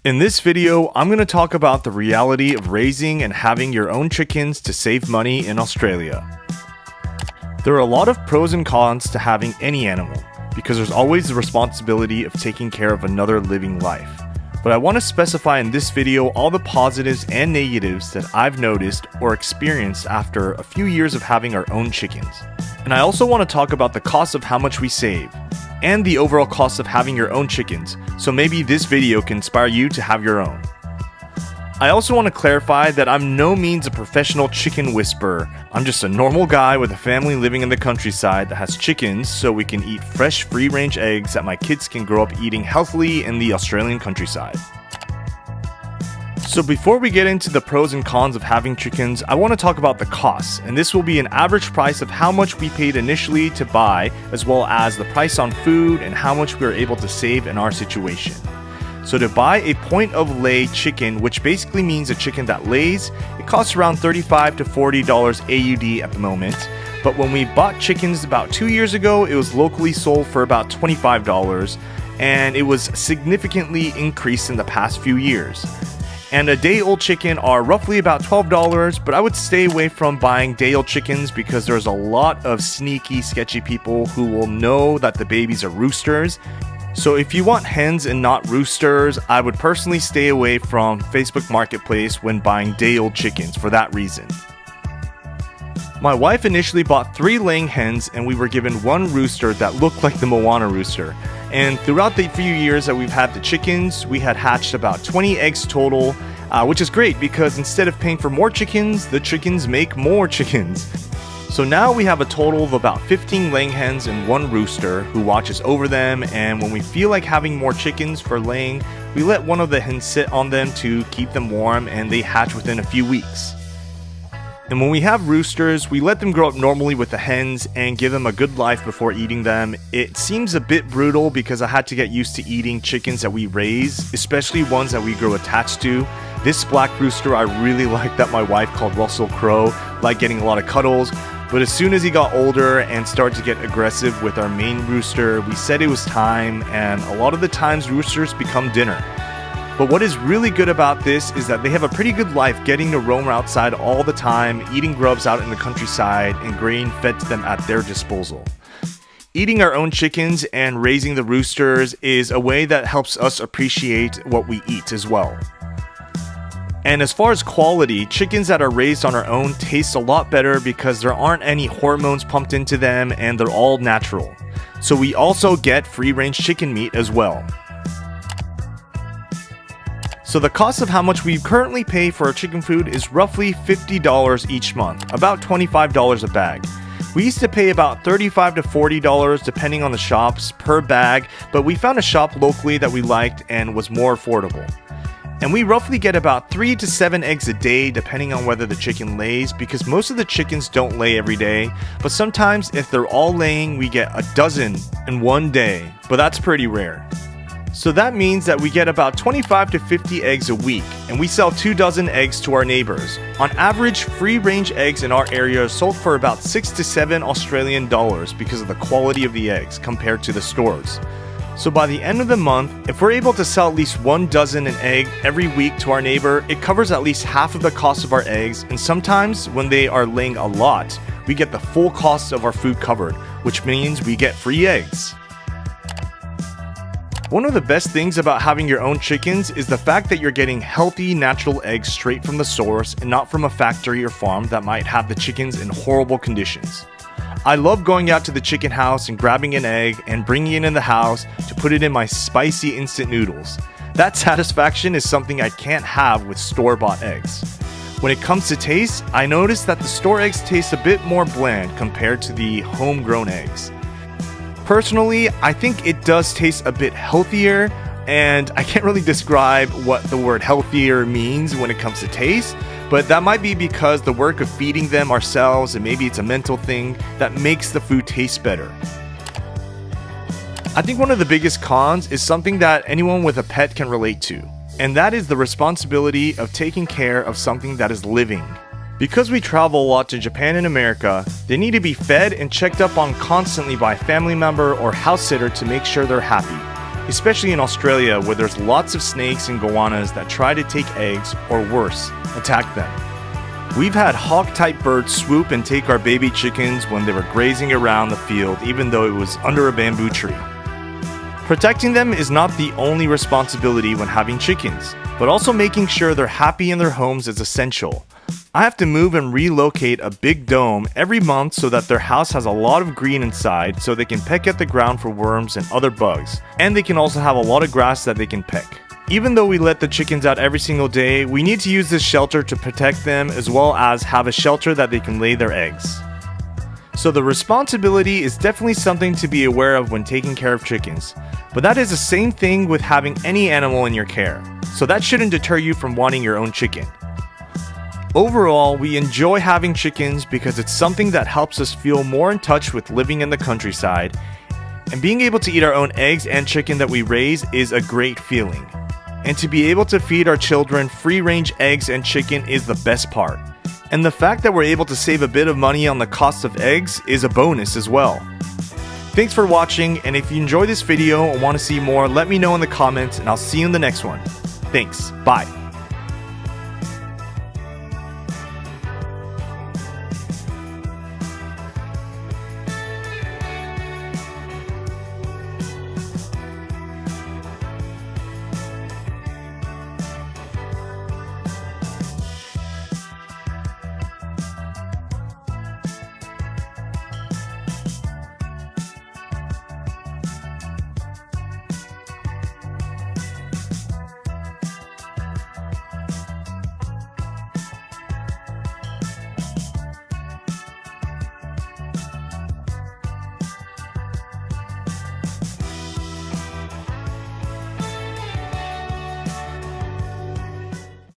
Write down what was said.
In this video, I'm going to talk about the reality of raising and having your own chickens to save money in Australia. There are a lot of pros and cons to having any animal, because there's always the responsibility of taking care of another living life. But I want to specify in this video all the positives and negatives that I've noticed or experienced after a few years of having our own chickens. And I also want to talk about the cost of how much we save, and the overall cost of having your own chickens, so maybe this video can inspire you to have your own. I also want to clarify that I'm no means a professional chicken whisperer. I'm just a normal guy with a family living in the countryside that has chickens so we can eat fresh free-range eggs that my kids can grow up eating healthily in the Australian countryside. So before we get into the pros and cons of having chickens, I want to talk about the costs, and this will be an average price of how much we paid initially to buy, as well as the price on food and how much we were able to save in our situation. So to buy a point of lay chicken, which basically means a chicken that lays, it costs around $35 to $40 AUD at the moment. But when we bought chickens about 2 years ago, it was locally sold for about $25, and it was significantly increased in the past few years. And a day-old chicken are roughly about $12, but I would stay away from buying day-old chickens because there's a lot of sneaky, sketchy people who will know that the babies are roosters. So if you want hens and not roosters, I would personally stay away from Facebook Marketplace when buying day-old chickens for that reason. My wife initially bought 3 laying hens, and we were given 1 rooster that looked like the Moana rooster. And throughout the few years that we've had the chickens, we had hatched about 20 eggs total, which is great because instead of paying for more chickens, the chickens make more chickens. So now we have a total of about 15 laying hens and 1 rooster who watches over them, and when we feel like having more chickens for laying, we let one of the hens sit on them to keep them warm, and they hatch within a few weeks. And when we have roosters, we let them grow up normally with the hens and give them a good life before eating them. It seems a bit brutal because I had to get used to eating chickens that we raise, especially ones that we grow attached to. This black rooster I really like that my wife called Russell Crowe, like getting a lot of cuddles. But as soon as he got older and started to get aggressive with our main rooster, we said it was time, and a lot of the times roosters become dinner. But what is really good about this is that they have a pretty good life getting to roam outside all the time, eating grubs out in the countryside, and grain fed to them at their disposal. Eating our own chickens and raising the roosters is a way that helps us appreciate what we eat as well. And as far as quality, chickens that are raised on our own taste a lot better because there aren't any hormones pumped into them and they're all natural. So we also get free-range chicken meat as well. So the cost of how much we currently pay for our chicken food is roughly $50 each month, about $25 a bag. We used to pay about $35 to $40 depending on the shops per bag, but we found a shop locally that we liked and was more affordable. And we roughly get about 3 to 7 eggs a day depending on whether the chicken lays, because most of the chickens don't lay every day, but sometimes if they're all laying we get a dozen in one day, but that's pretty rare. So that means that we get about 25 to 50 eggs a week, and we sell 2 dozen eggs to our neighbors. On average, free-range eggs in our area are sold for about 6 to 7 Australian dollars because of the quality of the eggs compared to the stores. So by the end of the month, if we're able to sell at least 1 dozen an egg every week to our neighbor, it covers at least half of the cost of our eggs, and sometimes when they are laying a lot, we get the full cost of our food covered, which means we get free eggs. One of the best things about having your own chickens is the fact that you're getting healthy, natural eggs straight from the source and not from a factory or farm that might have the chickens in horrible conditions. I love going out to the chicken house and grabbing an egg and bringing it in the house to put it in my spicy instant noodles. That satisfaction is something I can't have with store-bought eggs. When it comes to taste, I notice that the store eggs taste a bit more bland compared to the homegrown eggs. Personally, I think it does taste a bit healthier, and I can't really describe what the word healthier means when it comes to taste, but that might be because the work of feeding them ourselves, and maybe it's a mental thing, that makes the food taste better. I think one of the biggest cons is something that anyone with a pet can relate to, and that is the responsibility of taking care of something that is living. Because we travel a lot to Japan and America, they need to be fed and checked up on constantly by a family member or house sitter to make sure they're happy. especially in Australia where there's lots of snakes and goannas that try to take eggs or worse, attack them. We've had hawk-type birds swoop and take our baby chickens when they were grazing around the field even though it was under a bamboo tree. Protecting them is not the only responsibility when having chickens, but also making sure they're happy in their homes is essential. I have to move and relocate a big dome every month so that their house has a lot of green inside so they can peck at the ground for worms and other bugs, and they can also have a lot of grass that they can peck. Even though we let the chickens out every single day, we need to use this shelter to protect them as well as have a shelter that they can lay their eggs. So the responsibility is definitely something to be aware of when taking care of chickens, but that is the same thing with having any animal in your care, so that shouldn't deter you from wanting your own chicken. Overall, we enjoy having chickens because it's something that helps us feel more in touch with living in the countryside, and being able to eat our own eggs and chicken that we raise is a great feeling. And to be able to feed our children free-range eggs and chicken is the best part. And the fact that we're able to save a bit of money on the cost of eggs is a bonus as well. Thanks for watching, and if you enjoyed this video and want to see more, let me know in the comments and I'll see you in the next one. Thanks, bye.